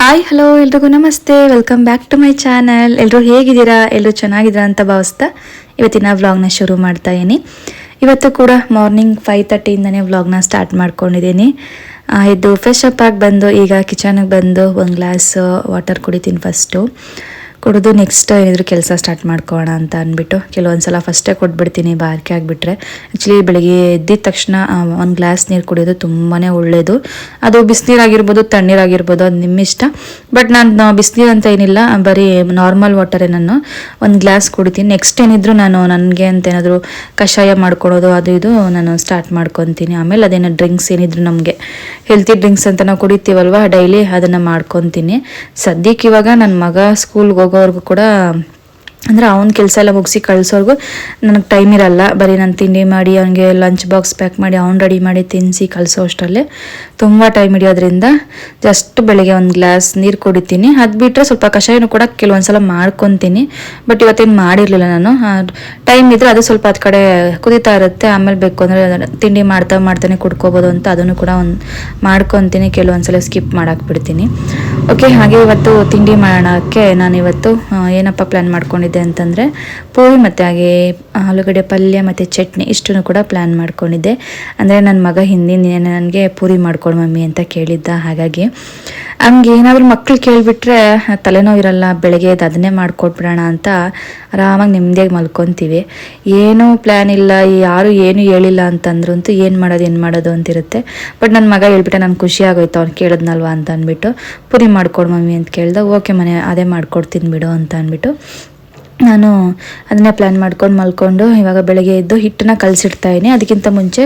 Hi hello ಎಲ್ರಿಗೂ ನಮಸ್ತೆ, welcome back to my channel. ಎಲ್ಲರೂ ಹೇಗಿದ್ದೀರಾ? ಎಲ್ಲರೂ ಚೆನ್ನಾಗಿದ್ದೀರಾ ಅಂತ ಭಾವಿಸ್ತಾ ಇವತ್ತಿನ ವ್ಲಾಗ್ನ ಶುರು ಮಾಡ್ತಾ ಇದ್ದೀನಿ. ಇವತ್ತು ಕೂಡ ಮಾರ್ನಿಂಗ್ 5:30ಇಂದನೇ ವ್ಲಾಗ್ನ ಸ್ಟಾರ್ಟ್ ಮಾಡ್ಕೊಂಡಿದ್ದೀನಿ. ಇದು ಫ್ರೆಶ್ ಅಪ್ ಆಗಿ ಬಂದು ಈಗ ಕಿಚನ್ಗೆ ಬಂದು ಒಂದು ಗ್ಲಾಸ್ ವಾಟರ್ ಕುಡಿತೀನಿ. ಫಸ್ಟು ಕುಡಿದು ನೆಕ್ಸ್ಟ್ ಏನಾದರೂ ಕೆಲಸ ಸ್ಟಾರ್ಟ್ ಮಾಡ್ಕೊಳ್ಳೋಣ ಅಂತ ಅಂದ್ಬಿಟ್ಟು ಕೆಲವೊಂದು ಸಲ ಫಸ್ಟೇ ಕೊಟ್ಬಿಡ್ತೀನಿ ಬಾರಿಕೆ ಆಗಿಬಿಟ್ರೆ. ಆ್ಯಕ್ಚುಲಿ ಬೆಳಿಗ್ಗೆ ಎದ್ದಿದ ತಕ್ಷಣ ಒಂದು ಗ್ಲಾಸ್ ನೀರು ಕುಡಿಯೋದು ತುಂಬಾ ಒಳ್ಳೆಯದು. ಅದು ಬಿಸಿನೀರಾಗಿರ್ಬೋದು, ತಣ್ಣೀರಾಗಿರ್ಬೋದು, ಅದು ನಿಮ್ಮಿಷ್ಟ. ಬಟ್ ನಾನು ಬಿಸಿನೀರು ಅಂತ ಏನಿಲ್ಲ, ಬರೀ ನಾರ್ಮಲ್ ವಾಟರೇ ನಾನು ಒಂದು ಗ್ಲಾಸ್ ಕುಡಿತೀನಿ. ನೆಕ್ಸ್ಟ್ ಏನಿದ್ರು ನಾನು ನನಗೆ ಅಂತ ಏನಾದರೂ ಕಷಾಯ ಮಾಡ್ಕೊಳೋದು ಅದು ಇದು ನಾನು ಸ್ಟಾರ್ಟ್ ಮಾಡ್ಕೊತೀನಿ. ಆಮೇಲೆ ಅದೇನೋ ಡ್ರಿಂಕ್ಸ್ ಏನಿದ್ರು ನಮಗೆ ಹೆಲ್ತಿ ಡ್ರಿಂಕ್ಸ್ ಅಂತ ನಾವು ಕುಡಿತೀವಲ್ವ ಡೈಲಿ, ಅದನ್ನು ಮಾಡ್ಕೊತೀನಿ. ಸದ್ಯಕ್ಕೆ ಇವಾಗ ನನ್ನ ಮಗ ಸ್ಕೂಲ್ಗೆ ಹೋಗೋವರೆಗೂ ಕೂಡ ಅಂದರೆ ಅವ್ನ ಕೆಲಸ ಎಲ್ಲ ಮುಗಿಸಿ ಕಳಿಸೋರ್ಗು ನನಗೆ ಟೈಮ್ ಇರಲ್ಲ. ಬರೀ ನಾನು ತಿಂಡಿ ಮಾಡಿ ಅವನಿಗೆ ಲಂಚ್ ಬಾಕ್ಸ್ ಪ್ಯಾಕ್ ಮಾಡಿ ಅವ್ನು ರೆಡಿ ಮಾಡಿ ತಿನ್ನಿಸಿ ಕಳಿಸೋ ಅಷ್ಟರಲ್ಲೇ ತುಂಬ ಟೈಮ್ ಹಿಡಿಯೋದ್ರಿಂದ ಜಸ್ಟ್ ಬೆಳಗ್ಗೆ ಒಂದು ಗ್ಲಾಸ್ ನೀರು ಕುಡಿತೀನಿ. ಅದು ಬಿಟ್ಟರೆ ಸ್ವಲ್ಪ ಕಷಾಯನೂ ಕೂಡ ಕೆಲವೊಂದು ಸಲ ಮಾಡ್ಕೊತೀನಿ. ಬಟ್ ಇವತ್ತೇನು ಮಾಡಿರಲಿಲ್ಲ ನಾನು. ಟೈಮ್ ಇದ್ದರೆ ಅದು ಸ್ವಲ್ಪ ಅದು ಕಡೆ ಕುದೀತಾ ಇರುತ್ತೆ. ಆಮೇಲೆ ಬೇಕು ಅಂದರೆ ತಿಂಡಿ ಮಾಡ್ತಾನೆ ಕುಡ್ಕೋಬೋದು ಅಂತ ಅದನ್ನು ಕೂಡ ಒಂದು ಮಾಡ್ಕೊತೀನಿ. ಕೆಲವೊಂದು ಸಲ ಸ್ಕಿಪ್ ಮಾಡಾಕ್ಬಿಡ್ತೀನಿ. ಓಕೆ, ಹಾಗೆ ಇವತ್ತು ತಿಂಡಿ ಮಾಡೋಕ್ಕೆ ನಾನು ಇವತ್ತು ಏನಪ್ಪ ಪ್ಲ್ಯಾನ್ ಮಾಡ್ಕೊಂಡಿದ್ದೆ ಅಂತಂದರೆ ಪೂರಿ ಮತ್ತು ಹಾಗೆ ಆಲೂಗಡ್ಡೆ ಪಲ್ಯ ಮತ್ತು ಚಟ್ನಿ ಇಷ್ಟನ್ನು ಕೂಡ ಪ್ಲ್ಯಾನ್ ಮಾಡ್ಕೊಂಡಿದ್ದೆ. ಅಂದರೆ ನನ್ನ ಮಗ ಹಿಂದಿನ ದಿನ ನನಗೆ ಪೂರಿ ಮಾಡ್ಕೊಡು ಮಮ್ಮಿ ಅಂತ ಕೇಳಿದ್ದ. ಹಾಗಾಗಿ ಹಂಗೆ ಏನಾದರೂ ಮಕ್ಕಳು ಕೇಳಿಬಿಟ್ರೆ ತಲೆನೋವು ಇರಲ್ಲ, ಬೆಳಗ್ಗೆ ಅದನ್ನೇ ಮಾಡ್ಕೊಟ್ಬಿಡೋಣ ಅಂತ ಆರಾಮಾಗಿ ನೆಮ್ಮದಿಯಾಗಿ ಮಲ್ಕೊತೀವಿ. ಏನೂ ಪ್ಲ್ಯಾನ್ ಇಲ್ಲ, ಯಾರು ಏನು ಹೇಳಿಲ್ಲ ಅಂತಂದ್ರಂತೂ ಏನು ಮಾಡೋದು ಅಂತಿರುತ್ತೆ. ಬಟ್ ನನ್ನ ಮಗ ಹೇಳ್ಬಿಟ್ಟೆ, ನಾನು ಖುಷಿ ಆಗೋಯ್ತು ಅವ್ನು ಕೇಳಿದ್ನಲ್ವ ಅಂತ ಅಂದ್ಬಿಟ್ಟು ಪೂರಿ ಮಾಡ್ಕೊಡು ಮಮ್ಮಿ ಅಂತ ಕೇಳ್ದೆ. ಓಕೆ ಅದೇ ಮಾಡ್ಕೊಡ್ತೀನಿ ಬಿಡು ಅಂತ ಅಂದ್ಬಿಟ್ಟು ನಾನು ಅದನ್ನೇ ಪ್ಲ್ಯಾನ್ ಮಾಡ್ಕೊಂಡು ಮಲ್ಕೊಂಡು ಇವಾಗ ಬೆಳಗ್ಗೆ ಎದ್ದು ಹಿಟ್ಟನ್ನ ಕಲಸಿಡ್ತಾಯಿದ್ದೀನಿ. ಅದಕ್ಕಿಂತ ಮುಂಚೆ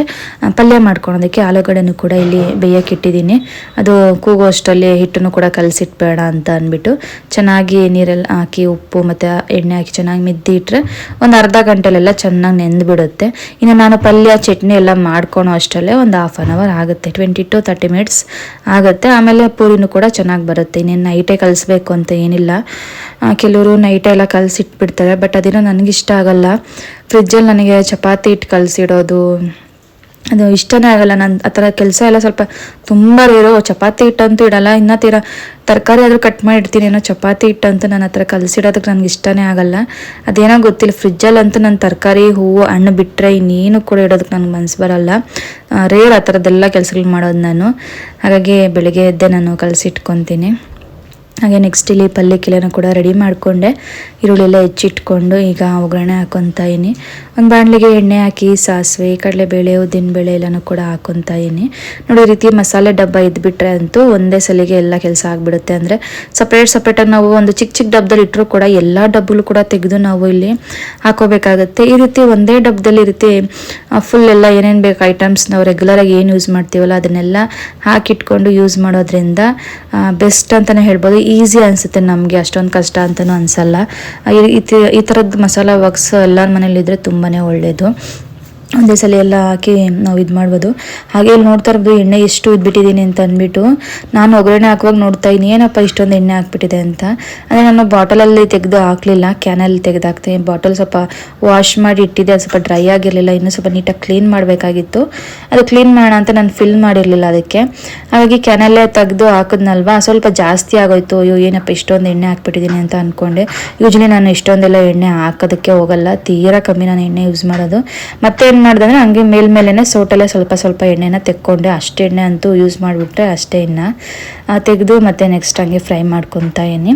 ಪಲ್ಯ ಮಾಡ್ಕೊಳೋದಕ್ಕೆ ಆಲೂಗಡ್ಡೆನೂ ಕೂಡ ಇಲ್ಲಿ ಬೇಯಕ್ಕೆ ಇಟ್ಟಿದ್ದೀನಿ. ಅದು ಕೂಗೋ ಅಷ್ಟರಲ್ಲಿ ಹಿಟ್ಟನ್ನು ಕೂಡ ಕಲಸಿಟ್ಬೇಡ ಅಂತ ಅಂದ್ಬಿಟ್ಟು ಚೆನ್ನಾಗಿ ನೀರಲ್ಲಿ ಹಾಕಿ ಉಪ್ಪು ಮತ್ತು ಎಣ್ಣೆ ಹಾಕಿ ಚೆನ್ನಾಗಿ ಮಿದ್ದಿ ಇಟ್ಟರೆ ಒಂದು ಅರ್ಧ ಗಂಟೆಲೆಲ್ಲ ಚೆನ್ನಾಗಿ ನೆಂದುಬಿಡುತ್ತೆ. ಇನ್ನು ನಾನು ಪಲ್ಯ ಚಟ್ನಿ ಎಲ್ಲ ಮಾಡ್ಕೊಳೋ ಅಷ್ಟರಲ್ಲೇ ಒಂದು 1/2 hour ಆಗುತ್ತೆ, 20 to 30 minutes ಆಗುತ್ತೆ. ಆಮೇಲೆ ಪೂರಿನೂ ಕೂಡ ಚೆನ್ನಾಗಿ ಬರುತ್ತೆ. ಇನ್ನೇನು ನೈಟೇ ಕಲಿಸ್ಬೇಕು ಅಂತ ಏನಿಲ್ಲ. ಕೆಲವರು ನೈಟೇ ಎಲ್ಲ ಕಲಸಿಟ್ಬಿಡ್ತಾರೆ, ಬಟ್ ಅದೇನೋ ನನಗಿಷ್ಟ ಆಗಲ್ಲ. ಫ್ರಿಜ್ಜಲ್ಲಿ ನನಗೆ ಚಪಾತಿ ಹಿಟ್ಟು ಕಲಸಿಡೋದು ಅದು ಇಷ್ಟನೇ ಆಗಲ್ಲ. ನಾನು ಆ ಥರ ಕೆಲಸ ಎಲ್ಲ ಸ್ವಲ್ಪ ತುಂಬ ರೇರು. ಚಪಾತಿ ಹಿಟ್ಟಂತೂ ಇಡಲ್ಲ, ಇನ್ನೂ ತರಕಾರಿ ಆದರೂ ಕಟ್ ಮಾಡಿ ಇಡ್ತೀನಿ. ಏನೋ ಚಪಾತಿ ಹಿಟ್ಟಂತೂ ನಾನು ಆ ಥರ ಕಲಸಿಡೋದಕ್ಕೆ ನನಗೆ ಇಷ್ಟನೇ ಆಗಲ್ಲ. ಅದೇನೋ ಗೊತ್ತಿಲ್ಲ, ಫ್ರಿಜ್ಜಲ್ಲಂತೂ ನಾನು ತರಕಾರಿ ಹೂವು ಹಣ್ಣು ಬಿಟ್ಟರೆ ಇನ್ನೇನು ಕೂಡ ಇಡೋದಕ್ಕೆ ನನಗೆ ಮನಸ್ಸು ಬರಲ್ಲ. ರೇರ್ ಆ ಥರದ್ದೆಲ್ಲ ಕೆಲಸಗಳು ಮಾಡೋದು ನಾನು. ಹಾಗಾಗಿ ಬೆಳಿಗ್ಗೆ ಎದ್ದೆ ನಾನು ಕಲಸಿಟ್ಕೊತೀನಿ. ಹಾಗೆ ನೆಕ್ಸ್ಟ್ ಇಲ್ಲಿ ಪಲ್ಯಕ್ಕೆಲ್ಲನೂ ಕೂಡ ರೆಡಿ ಮಾಡಿಕೊಂಡೆ. ಈರುಳ್ಳಿ ಎಲ್ಲ ಹೆಚ್ಚಿಟ್ಕೊಂಡು ಈಗ ಒಗ್ಗರಣೆ ಹಾಕ್ಕೊತಾಯಿನಿ. ಒಂದು ಬಾಣಲೆಗೆ ಎಣ್ಣೆ ಹಾಕಿ ಸಾಸಿವೆ, ಕಡಲೆಬೇಳೆ, ಉದ್ದಿನಬೇಳೆ ಎಲ್ಲನೂ ಕೂಡ ಹಾಕ್ಕೊತಾಯಿನಿ. ನೋಡಿ, ಈ ರೀತಿ ಮಸಾಲೆ ಡಬ್ಬ ಇದ್ಬಿಟ್ರೆ ಅಂತೂ ಒಂದೇ ಸಲಿಗೆ ಎಲ್ಲ ಕೆಲಸ ಆಗಿಬಿಡುತ್ತೆ. ಅಂದರೆ ಸಪ್ರೇಟಾಗಿ ನಾವು ಒಂದು ಚಿಕ್ಕ ಡಬ್ಬದಲ್ಲಿ ಇಟ್ಟರೂ ಕೂಡ ಎಲ್ಲ ಡಬ್ಬಲು ಕೂಡ ತೆಗೆದು ನಾವು ಇಲ್ಲಿ ಹಾಕೋಬೇಕಾಗುತ್ತೆ. ಈ ರೀತಿ ಒಂದೇ ಡಬ್ಬದಲ್ಲಿ ಈ ರೀತಿ ಫುಲ್ ಎಲ್ಲ ಏನೇನು ಬೇಕು ಐಟಮ್ಸ್ ನಾವು ರೆಗ್ಯುಲರಾಗಿ ಏನು ಯೂಸ್ ಮಾಡ್ತೀವಲ್ಲ ಅದನ್ನೆಲ್ಲ ಹಾಕಿಟ್ಕೊಂಡು ಯೂಸ್ ಮಾಡೋದ್ರಿಂದ ಬೆಸ್ಟ್ ಅಂತಲೇ ಹೇಳ್ಬೋದು. ಈಸಿ ಅನಿಸುತ್ತೆ ನಮಗೆ, ಅಷ್ಟೊಂದು ಕಷ್ಟ ಅಂತಲೂ ಅನಿಸಲ್ಲ. ಈ ಥರದ್ದು ಮಸಾಲ ವರ್ಕ್ಸ್ ಎಲ್ಲರ ಮನೇಲಿದ್ದರೆ ತುಂಬಾ ಒಳ್ಳೆಯದು. ಒಂದೇ ಸಲ ಎಲ್ಲ ಹಾಕಿ ನಾವು ಇದು ಮಾಡ್ಬೋದು. ಹಾಗೆ ಇಲ್ಲಿ ನೋಡ್ತಾ ಇರೋದು ಎಣ್ಣೆ ಎಷ್ಟು ಇದ್ಬಿಟ್ಟಿದ್ದೀನಿ ಅಂತ ಅಂದ್ಬಿಟ್ಟು ನಾನು ಒಗ್ಗರಣೆ ಹಾಕುವಾಗ ನೋಡ್ತಾ ಇದ್ದೀನಿ ಏನಪ್ಪ ಇಷ್ಟೊಂದು ಎಣ್ಣೆ ಹಾಕ್ಬಿಟ್ಟಿದೆ ಅಂತ. ಅಂದರೆ ನಾನು ಬಾಟಲಲ್ಲಿ ತೆಗೆದು ಹಾಕಲಿಲ್ಲ, ಕ್ಯಾನಲ್ಲಿ ತೆಗೆದು ಹಾಕ್ತೀನಿ. ಬಾಟಲ್ ಸ್ವಲ್ಪ ವಾಶ್ ಮಾಡಿ ಇಟ್ಟಿದ್ದೆ, ಅದು ಸ್ವಲ್ಪ ಡ್ರೈ ಆಗಿರಲಿಲ್ಲ, ಇನ್ನೂ ಸ್ವಲ್ಪ ನೀಟಾಗಿ ಕ್ಲೀನ್ ಮಾಡಬೇಕಾಗಿತ್ತು. ಅದು ಕ್ಲೀನ್ ಮಾಡೋಣ ಅಂತ ನಾನು ಫಿಲ್ ಮಾಡಿರಲಿಲ್ಲ ಅದಕ್ಕೆ. ಹಾಗಾಗಿ ಕ್ಯಾನಲ್ಲೇ ತೆಗೆದು ಹಾಕಿದ್ನಲ್ವ, ಸ್ವಲ್ಪ ಜಾಸ್ತಿ ಆಗೋಯ್ತು. ಅಯ್ಯೋ ಏನಪ್ಪ ಇಷ್ಟೊಂದು ಎಣ್ಣೆ ಹಾಕ್ಬಿಟ್ಟಿದ್ದೀನಿ ಅಂತ ಅಂದ್ಕೊಂಡೆ. ಯೂಶ್ವಲಿ ನಾನು ಇಷ್ಟೊಂದೆಲ್ಲ ಎಣ್ಣೆ ಹಾಕೋದಕ್ಕೆ ಹೋಗಲ್ಲ, ತೀರಾ ಕಮ್ಮಿ ನಾನು ಎಣ್ಣೆ ಯೂಸ್ ಮಾಡೋದು. ಮತ್ತೆ ಮಾಡಿದೆ ಹಂಗೆ ಮೇಲ್ಮೇಲೆ ಸೋಟಲ್ಲೇ ಸ್ವಲ್ಪ ಎಣ್ಣೆನ ತೆಕ್ಕೊಂಡೆ. ಅಷ್ಟೇ ಎಣ್ಣೆ ಅಂತೂ ಯೂಸ್ ಮಾಡಿಬಿಟ್ರೆ ಅಷ್ಟೇ ಇನ್ನು ತೆಗೆದು ಮತ್ತೆ ನೆಕ್ಸ್ಟ್ ಹಂಗೆ ಫ್ರೈ ಮಾಡ್ಕೊತಾಯಿನಿ.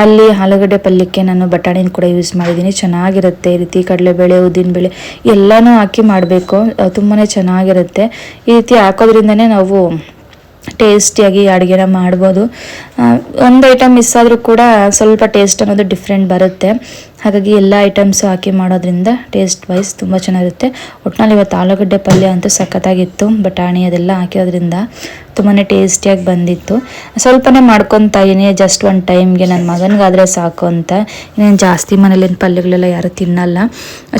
ಅಲ್ಲಿ ಆಲೂಗಡ್ಡೆ ಪಲ್ಯಕ್ಕೆ ನಾನು ಬಟಾಣಿನ ಕೂಡ ಯೂಸ್ ಮಾಡಿದ್ದೀನಿ, ಚೆನ್ನಾಗಿರುತ್ತೆ. ಈ ರೀತಿ ಕಡಲೆಬೇಳೆ, ಉದ್ದಿನಬೇಳೆ ಎಲ್ಲನೂ ಹಾಕಿ ಮಾಡಬೇಕು, ತುಂಬಾ ಚೆನ್ನಾಗಿರುತ್ತೆ. ಈ ರೀತಿ ಹಾಕೋದ್ರಿಂದನೇ ನಾವು ಟೇಸ್ಟಿಯಾಗಿ ಅಡುಗೆನ ಮಾಡ್ಬೋದು. ಒಂದು ಐಟಮ್ ಮಿಸ್ ಆದರೂ ಕೂಡ ಸ್ವಲ್ಪ ಟೇಸ್ಟ್ ಅನ್ನೋದು ಡಿಫ್ರೆಂಟ್ ಬರುತ್ತೆ. ಹಾಗಾಗಿ ಎಲ್ಲ ಐಟಮ್ಸು ಹಾಕಿ ಮಾಡೋದ್ರಿಂದ ಟೇಸ್ಟ್ ವೈಸ್ ತುಂಬ ಚೆನ್ನಾಗಿರುತ್ತೆ. ಒಟ್ಟಿನಲ್ಲಿ ಇವತ್ತು ಆಲೂಗಡ್ಡೆ ಪಲ್ಯ ಅಂತೂ ಸಖತ್ತಾಗಿತ್ತು. ಬಟಾಣಿ ಅದೆಲ್ಲ ಹಾಕಿರೋದ್ರಿಂದ ತುಂಬಾ ಟೇಸ್ಟಿಯಾಗಿ ಬಂದಿತ್ತು. ಸ್ವಲ್ಪನೇ ಮಾಡ್ಕೊತಾಯಿನಿ, ಜಸ್ಟ್ ಒಂದು ಟೈಮ್ಗೆ ನನ್ನ ಮಗನಿಗಾದರೆ ಸಾಕು ಅಂತ. ಇನ್ನೇನು ಜಾಸ್ತಿ ಮನೇಲಿನ ಪಲ್ಯಗಳೆಲ್ಲ ಯಾರು ತಿನ್ನಲ್ಲ,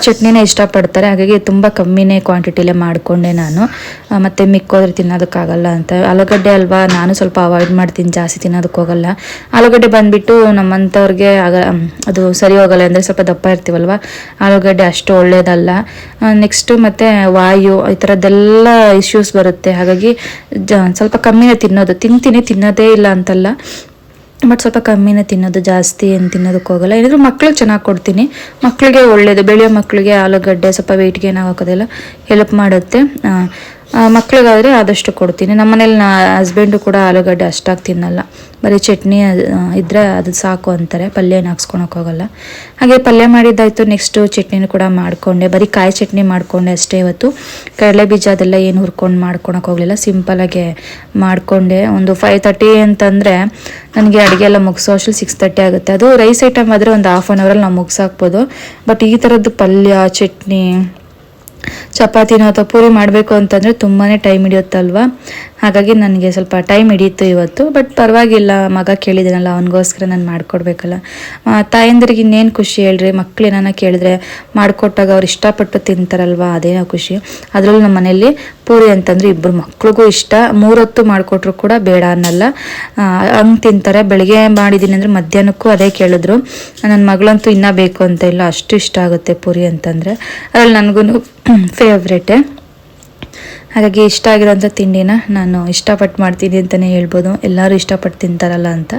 ಚಟ್ನಿನೇ ಇಷ್ಟಪಡ್ತಾರೆ. ಹಾಗಾಗಿ ತುಂಬ ಕಮ್ಮಿನೇ ಕ್ವಾಂಟಿಟಿಲೇ ಮಾಡಿಕೊಂಡೆ ನಾನು. ಮತ್ತು ಮಿಕ್ಕೋದ್ರೆ ತಿನ್ನೋದಕ್ಕಾಗಲ್ಲ ಅಂತ. ಆಲೂಗಡ್ಡೆ ಅಲ್ವಾ, ನಾನು ಸ್ವಲ್ಪ ಅವಾಯ್ಡ್ ಮಾಡ್ತೀನಿ, ಜಾಸ್ತಿ ತಿನ್ನೋದಕ್ಕೆ ಹೋಗಲ್ಲ. ಆಲೂಗಡ್ಡೆ ಬಂದುಬಿಟ್ಟು ನಮ್ಮಂಥವ್ರಿಗೆ ಅದು ಸರಿ ಹೋಗಲ್ಲ, ಅಂದರೆ ಸ್ವಲ್ಪ ದಪ್ಪ ಇರ್ತೀವಲ್ವ, ಆಲೂಗಡ್ಡೆ ಅಷ್ಟು ಒಳ್ಳೆಯದಲ್ಲ. ನೆಕ್ಸ್ಟು ಮತ್ತು ವಾಯು ಈ ಥರದ್ದೆಲ್ಲ ಇಶ್ಯೂಸ್ ಬರುತ್ತೆ. ಹಾಗಾಗಿ ಸ್ವಲ್ಪ ಕಮ್ಮಿನೇ ತಿನ್ನೋದು. ತಿನ್ನೋದೇ ಇಲ್ಲ ಅಂತಲ್ಲ, ಬಟ್ ಸ್ವಲ್ಪ ಕಮ್ಮಿನೇ ತಿನ್ನೋದು, ಜಾಸ್ತಿ ಏನು ತಿನ್ನೋದಕ್ಕೆ ಹೋಗಲ್ಲ. ಏನಾದರೂ ಮಕ್ಳಿಗೆ ಚೆನ್ನಾಗಿ ಕೊಡ್ತೀನಿ, ಮಕ್ಕಳಿಗೆ ಒಳ್ಳೆಯದು. ಬೆಳೆಯೋ ಮಕ್ಕಳಿಗೆ ಆಲೂಗಡ್ಡೆ ಸ್ವಲ್ಪ ವೆಯ್ಟ್ ಗೇನ್ ಆಗೋದೆಲ್ಲ ಹೆಲ್ಪ್ ಮಾಡುತ್ತೆ. ಮಕ್ಳಿಗಾದರೆ ಆದಷ್ಟು ಕೊಡ್ತೀನಿ. ನಮ್ಮ ಮನೇಲಿ ಹಸ್ಬೆಂಡು ಕೂಡ ಆಲೂಗಡ್ಡೆ ಅಷ್ಟಾಗಿ ತಿನ್ನಲ್ಲ, ಬರೀ ಚಟ್ನಿ ಇದ್ದರೆ ಅದು ಸಾಕು ಅಂತಾರೆ, ಪಲ್ಯನ ಹಾಕ್ಸ್ಕೊಳಕ್ಕೆ ಹೋಗಲ್ಲ. ಹಾಗೆ ಪಲ್ಯ ಮಾಡಿದ್ದಾಯಿತು. ನೆಕ್ಸ್ಟು ಚಟ್ನಿನೂ ಕೂಡ ಮಾಡಿಕೊಂಡೆ, ಬರೀ ಕಾಯಿ ಚಟ್ನಿ ಮಾಡಿಕೊಂಡೆ ಅಷ್ಟೇ. ಇವತ್ತು ಕಡಲೆ ಬೀಜ ಅದೆಲ್ಲ ಏನು ಹುರ್ಕೊಂಡು ಮಾಡ್ಕೊಳಕ್ಕೆ ಹೋಗಲಿಲ್ಲ, ಸಿಂಪಲಾಗೆ ಮಾಡಿಕೊಂಡೆ. ಒಂದು 5:30 ಅಂತಂದರೆ ನನಗೆ ಅಡುಗೆ ಎಲ್ಲ ಮುಗಿಸೋ ಅಷ್ಟು 6:30 ಆಗುತ್ತೆ. ಅದು ರೈಸ್ ಐಟಮ್ ಆದರೆ ಒಂದು ಹಾಫ್ ಆನ್ ಅವರಲ್ಲಿ ನಾವು ಮುಗಿಸಾಕ್ಬೋದು. ಬಟ್ ಈ ಥರದ್ದು ಪಲ್ಯ, ಚಟ್ನಿ, ಚಪಾತಿನೋ ಅಥವಾ ಪೂರಿ ಮಾಡಬೇಕು ಅಂತಂದರೆ ತುಂಬಾ ಟೈಮ್ ಹಿಡಿಯುತ್ತಲ್ವ. ಹಾಗಾಗಿ ನನಗೆ ಸ್ವಲ್ಪ ಟೈಮ್ ಹಿಡಿಯಿತು ಇವತ್ತು. ಬಟ್ ಪರವಾಗಿಲ್ಲ, ಮಗ ಕೇಳಿದ್ದೀನಲ್ಲ ಅವನಿಗೋಸ್ಕರ ನಾನು ಮಾಡಿಕೊಡ್ಬೇಕಲ್ಲ. ತಾಯಂದಿರಿಗೆ ಇನ್ನೇನು ಖುಷಿ ಹೇಳ್ರಿ, ಮಕ್ಳು ಏನಾನ ಕೇಳಿದ್ರೆ ಮಾಡಿಕೊಟ್ಟಾಗ ಅವ್ರು ಇಷ್ಟಪಟ್ಟು ತಿಂತಾರಲ್ವ, ಅದೇನೋ ಖುಷಿ. ಅದರಲ್ಲೂ ನಮ್ಮ ಮನೆಯಲ್ಲಿ ಪೂರಿ ಅಂತಂದರೆ ಇಬ್ಬರು ಮಕ್ಳಿಗೂ ಇಷ್ಟ. 3 ಹೊತ್ತು ಮಾಡಿಕೊಟ್ರು ಕೂಡ ಬೇಡ ಅನ್ನಲ್ಲ, ಹಂಗೆ ತಿಂತಾರೆ. ಬೆಳಗ್ಗೆ ಮಾಡಿದ್ದೀನಿ ಅಂದರೆ ಮಧ್ಯಾಹ್ನಕ್ಕೂ ಅದೇ ಕೇಳಿದ್ರು. ನನ್ನ ಮಗಳಂತೂ ಇನ್ನೂ ಬೇಕು ಅಂತ ಇಲ್ಲ, ಅಷ್ಟು ಇಷ್ಟ ಆಗುತ್ತೆ ಪೂರಿ ಅಂತಂದರೆ. ಅದರಲ್ಲಿ ನನಗೂ ಫೇವ್ರೇಟೇ. ಹಾಗಾಗಿ ಇಷ್ಟ ಆಗಿರೋಂಥ ತಿಂಡಿನ ನಾನು ಇಷ್ಟಪಟ್ಟು ಮಾಡ್ತೀನಿ ಅಂತಲೇ ಹೇಳ್ಬೋದು, ಎಲ್ಲರೂ ಇಷ್ಟಪಟ್ಟು ತಿಂತಾರಲ್ಲ ಅಂತ.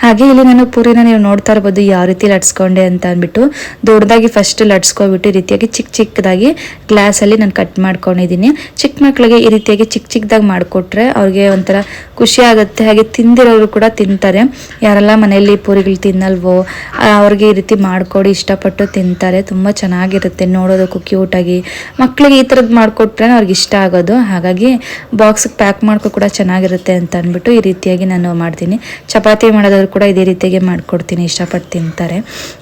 ಹಾಗೆ ಇಲ್ಲಿ ನಾನು ಪೂರಿನ ನೀವು ನೋಡ್ತಾ ಇರ್ಬೋದು ಯಾವ ರೀತಿ ಲಟ್ಸ್ಕೊಂಡೆ ಅಂತ ಅಂದ್ಬಿಟ್ಟು. ದೊಡ್ಡದಾಗಿ ಫಸ್ಟ್ ಲಟ್ಸ್ಕೊಬಿಟ್ಟು ಈ ರೀತಿಯಾಗಿ ಚಿಕ್ಕದಾಗಿ ಗ್ಲಾಸಲ್ಲಿ ನಾನು ಕಟ್ ಮಾಡ್ಕೊಂಡಿದ್ದೀನಿ. ಚಿಕ್ಕ ಮಕ್ಕಳಿಗೆ ಈ ರೀತಿಯಾಗಿ ಚಿಕ್ಕದಾಗಿ ಮಾಡಿಕೊಟ್ರೆ ಅವ್ರಿಗೆ ಒಂಥರ ಖುಷಿ ಆಗುತ್ತೆ. ಹಾಗೆ ತಿಂದಿರೋರು ಕೂಡ ತಿಂತಾರೆ. ಯಾರೆಲ್ಲ ಮನೆಯಲ್ಲಿ ಪೂರಿಗಳು ತಿನ್ನಲ್ವೋ ಅವ್ರಿಗೆ ಈ ರೀತಿ ಮಾಡಿಕೊಡಿ, ಇಷ್ಟಪಟ್ಟು ತಿಂತಾರೆ. ತುಂಬ ಚೆನ್ನಾಗಿರುತ್ತೆ ನೋಡೋದಕ್ಕೂ ಕ್ಯೂಟಾಗಿ. ಮಕ್ಕಳಿಗೆ ಈ ಥರದ್ದು ಮಾಡಿಕೊಟ್ರೆ ಅವ್ರಿಗೆ ಇಷ್ಟ ಆಗೋದು. ಹಾಗಾಗಿ ಬಾಕ್ಸ್ಗೆ ಪ್ಯಾಕ್ ಮಾಡ್ಕೊ ಕೂಡ ಚೆನ್ನಾಗಿರುತ್ತೆ ಅಂತ ಅಂದ್ಬಿಟ್ಟು ಈ ರೀತಿಯಾಗಿ ನಾನು ಮಾಡ್ತೀನಿ. ಚಪಾತಿ ಮಾಡೋದಾದ್ರು ಕೂಡ ಇದೇ ರೀತಿಯಾಗಿ ಮಾಡಿಕೊಡ್ತೀನಿ, ಇಷ್ಟಪಟ್ಟು ತಿಂತಾರೆ.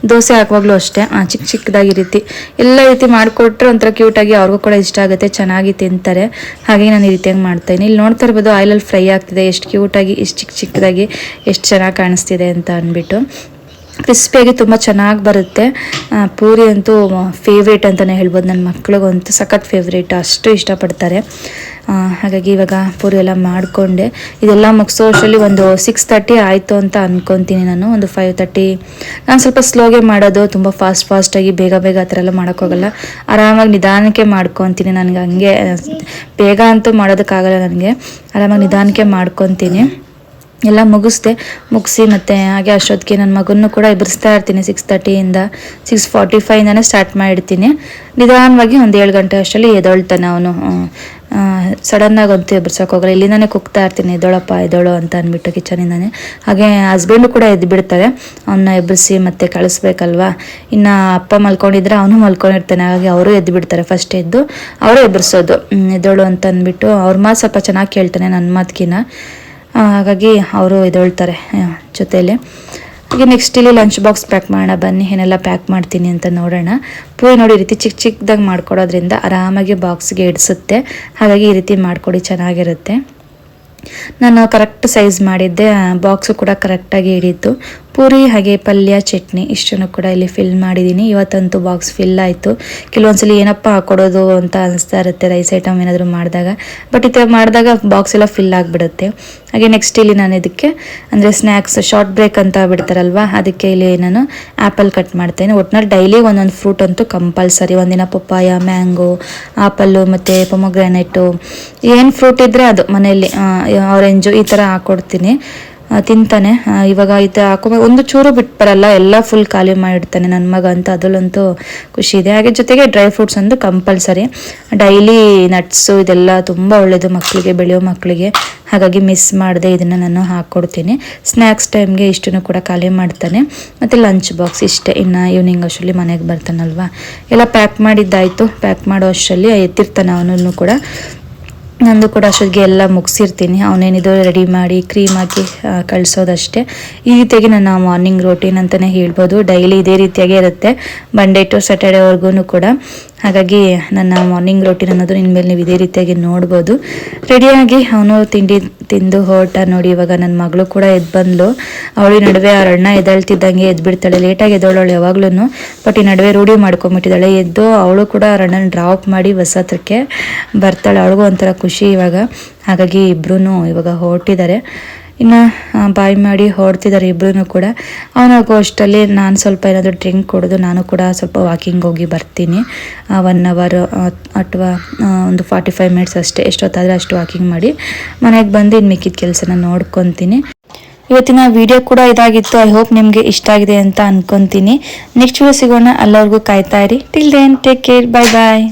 ದೋಸೆ ಹಾಕುವಾಗಲೂ ಅಷ್ಟೇ ಚಿಕ್ಕದಾಗಿ ರೀತಿ ಎಲ್ಲ ರೀತಿ ಮಾಡಿಕೊಟ್ರೆ ಒಂಥರ ಕ್ಯೂಟಾಗಿ ಅವ್ರಿಗೂ ಕೂಡ ಇಷ್ಟ ಆಗುತ್ತೆ, ಚೆನ್ನಾಗಿ ತಿಂತಾರೆ. ಹಾಗೆ ನಾನು ಈ ರೀತಿಯಾಗಿ ಮಾಡ್ತಾಯಿದ್ದೀನಿ. ಇಲ್ಲಿ ನೋಡ್ತಾ ಇರ್ಬೋದು ಆಯಿಲಲ್ಲಿ ಫ್ರೈ ಆಗ್ತಿದೆ, ಎಷ್ಟು ಕ್ಯೂಟಾಗಿ, ಎಷ್ಟು ಚಿಕ್ಕದಾಗಿ ಎಷ್ಟು ಚೆನ್ನಾಗಿ ಕಾಣಿಸ್ತಿದೆ ಅಂತ ಅಂದ್ಬಿಟ್ಟು. ಕ್ರಿಸ್ಪಿಯಾಗಿ ತುಂಬ ಚೆನ್ನಾಗಿ ಬರುತ್ತೆ. ಪೂರಿ ಅಂತೂ ಫೇವ್ರೇಟ್ ಅಂತಲೇ ಹೇಳ್ಬೋದು, ನನ್ನ ಮಕ್ಳಿಗಂತೂ ಸಖತ್ ಫೇವ್ರೇಟ್, ಅಷ್ಟು ಇಷ್ಟಪಡ್ತಾರೆ. ಹಾಗಾಗಿ ಇವಾಗ ಪೂರಿ ಎಲ್ಲ ಮಾಡಿಕೊಂಡೆ. ಇದೆಲ್ಲ ಮುಗಿಸೋ ಅಷ್ಟರಲ್ಲಿ ಒಂದು 6:30 ಆಯಿತು ಅಂತ ಅಂದ್ಕೊತೀನಿ ನಾನು. ಒಂದು 5:30 ನಾನು ಸ್ವಲ್ಪ ಸ್ಲೋಗೆ ಮಾಡೋದು, ತುಂಬ ಫಾಸ್ಟಾಗಿ ಬೇಗ ಆ ಥರ ಎಲ್ಲ ಮಾಡೋಕ್ಕೋಗಲ್ಲ. ಆರಾಮಾಗಿ ನಿಧಾನಕ್ಕೆ ಮಾಡ್ಕೊತೀನಿ. ನನಗೆ ಹಂಗೆ ಬೇಗ ಅಂತೂ ಮಾಡೋದಕ್ಕಾಗಲ್ಲ, ನನಗೆ ಆರಾಮಾಗಿ ನಿಧಾನಕ್ಕೆ ಮಾಡ್ಕೊತೀನಿ. ಎಲ್ಲ ಮುಗಿಸಿ ಮತ್ತು ಹಾಗೆ ಅಷ್ಟೊತ್ತಿಗೆ ನನ್ನ ಮಗನೂ ಕೂಡ ಎಬ್ಬರಿಸ್ತಾ ಇರ್ತೀನಿ. 6:30ಇಂದ 6:45ಇಂದನೇ ಸ್ಟಾರ್ಟ್ ಮಾಡಿರ್ತೀನಿ. ನಿಧಾನವಾಗಿ ಒಂದು 7 ಗಂಟೆ ಅಷ್ಟರಲ್ಲಿ ಎದ್ದೊಳ್ತಾನೆ ಅವನು. ಸಡನ್ನಾಗಿ ಅಂತೂ ಎಬ್ಬರ್ಸೋಕೆ ಹೋಗಲ್ಲ, ಇಲ್ಲಿಂದಾನೇ ಕುಗ್ತಾ ಇರ್ತೀನಿ, ಎದ್ದೋಳು ಅಂತ ಅಂದ್ಬಿಟ್ಟು ಕಿಚನಿಂದಾನೆ. ಹಾಗೆ ಹಸ್ಬೆಂಡು ಕೂಡ ಎದ್ದು ಬಿಡ್ತಾರೆ, ಅವನ್ನ ಎಬ್ಬರಿಸಿ ಮತ್ತೆ ಕಳಿಸ್ಬೇಕಲ್ವಾ. ಇನ್ನು ಅಪ್ಪ ಮಲ್ಕೊಂಡಿದ್ರೆ ಅವನು ಮಲ್ಕೊಂಡಿರ್ತಾನೆ, ಹಾಗಾಗಿ ಅವರು ಎದ್ದು ಬಿಡ್ತಾರೆ. ಫಸ್ಟ್ ಎದ್ದು ಅವರು ಎಬ್ಬರಿಸೋದು, ಎದ್ದೋಳು ಅಂತ ಅಂದ್ಬಿಟ್ಟು. ಅವ್ರ ಮಾತು ಸ್ವಲ್ಪ ಚೆನ್ನಾಗಿ ಕೇಳ್ತಾನೆ ನನ್ನ ಮಾತುಕಿನ, ಹಾಗಾಗಿ ಅವರು ಎದ್ದೇಳ್ತಾರೆ ಜೊತೆಯಲ್ಲಿ. ಹಾಗೆ ನೆಕ್ಸ್ಟ್ ಇಲ್ಲಿ ಲಂಚ್ ಬಾಕ್ಸ್ ಪ್ಯಾಕ್ ಮಾಡೋಣ ಬನ್ನಿ, ಏನೆಲ್ಲ ಪ್ಯಾಕ್ ಮಾಡ್ತೀನಿ ಅಂತ ನೋಡೋಣ. ಪೂರಿ ನೋಡಿ ಈ ರೀತಿ ಚಿಕ್ಕದಾಗಿ ಮಾಡ್ಕೊಡೋದ್ರಿಂದ ಆರಾಮಾಗಿ ಬಾಕ್ಸ್ಗೆ ಇಡಿಸುತ್ತೆ. ಹಾಗಾಗಿ ಈ ರೀತಿ ಮಾಡಿಕೊಡಿ, ಚೆನ್ನಾಗಿರುತ್ತೆ. ನಾನು ಕರೆಕ್ಟ್ ಸೈಜ್ ಮಾಡಿದ್ದೆ, ಬಾಕ್ಸು ಕೂಡ ಕರೆಕ್ಟಾಗಿ ಹಿಡಿಯಿತು. ಪೂರಿ ಹಾಗೆ ಪಲ್ಯ, ಚಟ್ನಿ ಇಷ್ಟನ್ನು ಕೂಡ ಇಲ್ಲಿ ಫಿಲ್ ಮಾಡಿದ್ದೀನಿ. ಇವತ್ತಂತೂ ಬಾಕ್ಸ್ ಫಿಲ್ ಆಯಿತು. ಕೆಲವೊಂದ್ಸಲಿ ಏನಪ್ಪ ಹಾಕೊಡೋದು ಅಂತ ಅನಿಸ್ತಾ ಇರುತ್ತೆ ರೈಸ್ ಐಟಮ್ ಏನಾದರೂ ಮಾಡಿದಾಗ, ಬಟ್ ಈ ಥರ ಮಾಡಿದಾಗ ಬಾಕ್ಸ್ ಎಲ್ಲ ಫಿಲ್ ಆಗಿಬಿಡುತ್ತೆ. ಹಾಗೆ ನೆಕ್ಸ್ಟ್ ಇಲ್ಲಿ ನಾನು ಇದಕ್ಕೆ ಅಂದರೆ ಸ್ನ್ಯಾಕ್ಸ್ ಶಾರ್ಟ್ ಬ್ರೇಕ್ ಅಂತ ಬಿಡ್ತಾರಲ್ವ, ಅದಕ್ಕೆ ಇಲ್ಲಿ ನಾನು ಆ್ಯಪಲ್ ಕಟ್ ಮಾಡ್ತೇನೆ. ಒಟ್ಟಿನಲ್ಲಿ ಡೈಲಿ ಒಂದೊಂದು ಫ್ರೂಟ್ ಅಂತೂ ಕಂಪಲ್ಸರಿ. ಒಂದಿನ ಪಪ್ಪಾಯ, ಮ್ಯಾಂಗೋ, ಆಪಲ್ಲು ಮತ್ತು ಪೊಮೊಗ್ರಾನೇಟು, ಏನು ಫ್ರೂಟ್ ಇದ್ದರೆ ಅದು ಮನೆಯಲ್ಲಿ, ಆರೆಂಜು ಈ ಥರ ಹಾಕ್ಕೊಡ್ತೀನಿ, ತಿಂತಾನೆ. ಇವಾಗ ಈ ಥರ ಒಂದು ಚೂರು ಬಿಟ್ಟು ಬರಲ್ಲ, ಎಲ್ಲ ಫುಲ್ ಖಾಲಿ ಮಾಡಿಡ್ತಾನೆ ನನ್ನ ಮಗ ಅಂತ, ಅದರಲ್ಲಂತೂ ಖುಷಿ ಇದೆ. ಹಾಗೆ ಜೊತೆಗೆ ಡ್ರೈ ಫ್ರೂಟ್ಸ್ ಒಂದು ಕಂಪಲ್ಸರಿ. ಡೈಲಿ ನಟ್ಸು ಇದೆಲ್ಲ ತುಂಬ ಒಳ್ಳೆಯದು ಮಕ್ಕಳಿಗೆ, ಬೆಳೆಯೋ ಮಕ್ಕಳಿಗೆ. ಹಾಗಾಗಿ ಮಿಸ್ ಮಾಡದೆ ಇದನ್ನು ನಾನು ಹಾಕ್ಕೊಡ್ತೀನಿ. ಸ್ನ್ಯಾಕ್ಸ್ ಟೈಮ್ಗೆ ಇಷ್ಟನ್ನು ಕೂಡ ಖಾಲಿ ಮಾಡ್ತಾನೆ. ಮತ್ತು ಲಂಚ್ ಬಾಕ್ಸ್ ಇಷ್ಟೇ. ಇನ್ನು ಈವ್ನಿಂಗ್ ಅಷ್ಟರಲ್ಲಿ ಮನೆಗೆ ಬರ್ತಾನಲ್ವ, ಎಲ್ಲ ಪ್ಯಾಕ್ ಮಾಡಿದ್ದಾಯಿತು. ಪ್ಯಾಕ್ ಮಾಡೋ ಅಷ್ಟರಲ್ಲಿ ಎತ್ತಿರ್ತಾನೆ ಅವನನ್ನು ಕೂಡ. ನಂದು ಕೂಡ ಅಷ್ಟೊತ್ತಿಗೆ ಎಲ್ಲ ಮುಗಿಸಿರ್ತೀನಿ. ಅವನೇನಿದು ರೆಡಿ ಮಾಡಿ ಕ್ರೀಮ್ ಹಾಕಿ ಕಳಿಸೋದಷ್ಟೇ. ಈ ರೀತಿಯಾಗಿ ನನ್ನ ಮಾರ್ನಿಂಗ್ ರೋಟೀನ್ ಅಂತಲೇ ಹೇಳ್ಬೋದು. ಡೈಲಿ ಇದೇ ರೀತಿಯಾಗೇ ಇರುತ್ತೆ, ಮಂಡೇ ಟು ಸ್ಯಾಟರ್ಡೇವರೆಗೂ ಕೂಡ. ಹಾಗಾಗಿ ನನ್ನ ಮಾರ್ನಿಂಗ್ ರೋಟೀನ್ ಅನ್ನೋದು ಇನ್ಮೇಲೆ ನೀವು ಇದೇ ರೀತಿಯಾಗಿ ನೋಡ್ಬೋದು. ರೆಡಿಯಾಗಿ ಅವನು ತಿಂಡಿ ತಿಂದು ಹೊರಟ ನೋಡಿ. ಇವಾಗ ನನ್ನ ಮಗಳು ಕೂಡ ಎದ್ದು ಬಂದಳು. ಅವಳಿ ನಡುವೆ ಅವ್ರ ಅಣ್ಣ ಎದ್ದೇಳ್ತಿದ್ದಂಗೆ ಎದ್ಬಿಡ್ತಾಳೆ, ಲೇಟಾಗಿ ಎದ್ದೋಳು ಯಾವಾಗ್ಲೂ. ಬಟ್ ಈ ನಡುವೆ ರೂಢಿ ಮಾಡ್ಕೊಂಬಿಟ್ಟಿದ್ದಾಳೆ. ಎದ್ದು ಅವಳು ಕೂಡ ಅವ್ರ ಅಣ್ಣನ ಡ್ರಾಪ್ ಮಾಡಿ ಬಸ್ ಹತ್ರಕ್ಕೆ ಬರ್ತಾಳೆ. ಅವಳಿಗೂ ಒಂಥರ ಖುಷಿ ಇವಾಗ. ಹಾಗಾಗಿ ಇಬ್ಬರೂ ಇವಾಗ ಹೊರಟಿದ್ದಾರೆ. ಇನ್ನು ಬಾಯ್ ಮಾಡಿ ಹೊರಡ್ತಿದ್ದಾರೆ ಇಬ್ಬರೂ ಕೂಡ. ಅವನಾಗೋ ಅಷ್ಟರಲ್ಲಿ ನಾನು ಸ್ವಲ್ಪ ಏನಾದರೂ ಡ್ರಿಂಕ್ ಕುಡಿದು ನಾನು ಕೂಡ ಸ್ವಲ್ಪ ವಾಕಿಂಗ್ ಹೋಗಿ ಬರ್ತೀನಿ. 1 ಅವರ್ ಅಥವಾ ಒಂದು 45 ಮಿನಿಟ್ಸ್ ಅಷ್ಟೇ, ಎಷ್ಟೊತ್ತಾದರೆ ಅಷ್ಟು ವಾಕಿಂಗ್ ಮಾಡಿ ಮನೆಗೆ ಬಂದು ಇನ್ನು ಮಿಕ್ಕಿದ ಕೆಲಸನ ನೋಡ್ಕೊತೀನಿ. ಇವತ್ತಿನ ವಿಡಿಯೋ ಕೂಡ ಇದಾಗಿತ್ತು. ಐ ಹೋಪ್ ನಿಮಗೆ ಇಷ್ಟ ಆಗಿದೆ ಅಂತ ಅನ್ಕೊಂತೀನಿ. ನೆಕ್ಸ್ಟ್ ವಿಡಿಯೋ ಸಿಗೋಣ. ಅಲ್ಲವರೆಗೂ ಕಾಯ್ತಾ ಇರಿ. Till then take care. Bye ಬಾಯ್.